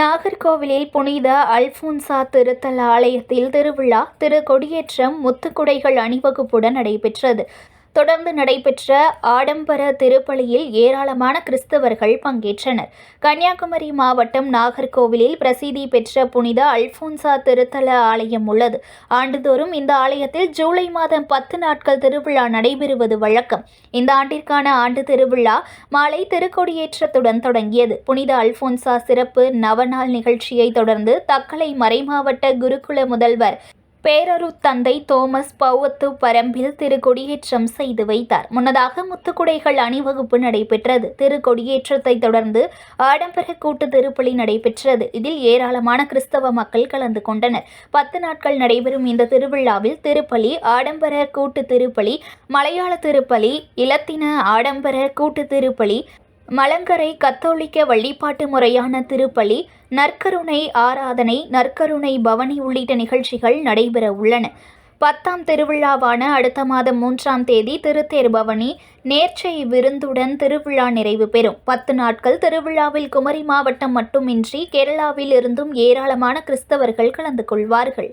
நாகர்கோவிலில் புனித அல்போன்சா திருத்தல ஆலயத்தில் திருவிழா கொடியேற்றம் முத்துக்குடைகள் அணிவகுப்புடன் நடைபெற்றது. தொடர்ந்து நடைபெற்ற ஆடம்பர திருப்பலியில் ஏராளமான கிறிஸ்தவர்கள் பங்கேற்றனர். கன்னியாகுமரி மாவட்டம் நாகர்கோவிலில் பிரசித்தி பெற்ற புனித அல்போன்சா திருத்தல ஆலயம் உள்ளது. ஆண்டுதோறும் இந்த ஆலயத்தில் ஜூலை மாதம் 10 நாட்கள் திருவிழா நடைபெறுவது வழக்கம். இந்த ஆண்டிற்கான ஆண்டு திருவிழா மாலை திருக்கொடியேற்றத்துடன் தொடங்கியது. புனித அல்போன்சா சிறப்பு நவநாள் நிகழ்ச்சியை தொடர்ந்து தக்கலை மறைமாவட்ட குருகுல முதல்வர் பேரருட்தந்தை தோமஸ் பவுவத்து பரம்பில் திருக்கொடியேற்றம் செய்து வைத்தார். முன்னதாக முத்துக்குடைகள் அணிவகுப்பு நடைபெற்றது. திருக்கொடியேற்றத்தை தொடர்ந்து ஆடம்பர கூட்டு திருப்பலி நடைபெற்றது. இதில் ஏராளமான கிறிஸ்தவ மக்கள் கலந்து கொண்டனர். 10 நாட்கள் நடைபெறும் இந்த திருவிழாவில் திருப்பலி, ஆடம்பர கூட்டு திருப்பலி, மலையாள திருப்பலி, இலத்தின ஆடம்பர கூட்டு திருப்பலி, மலங்கரை கத்தோலிக்க வழிபாட்டு முறையான திருப்பலி, நற்கருணை ஆராதனை, நற்கருணை பவனி உள்ளிட்ட நிகழ்ச்சிகள் நடைபெற உள்ளன. 10ஆம் திருவிழாவான அடுத்த மாதம் 3ஆம் தேதி திருத்தேர் பவனி, நேர்ச்சை விருந்துடன் திருவிழா நிறைவு பெறும். 10 நாட்கள் திருவிழாவில் குமரி மாவட்டம் மட்டுமின்றி கேரளாவில் இருந்தும் ஏராளமான கிறிஸ்தவர்கள் கலந்து கொள்வார்கள்.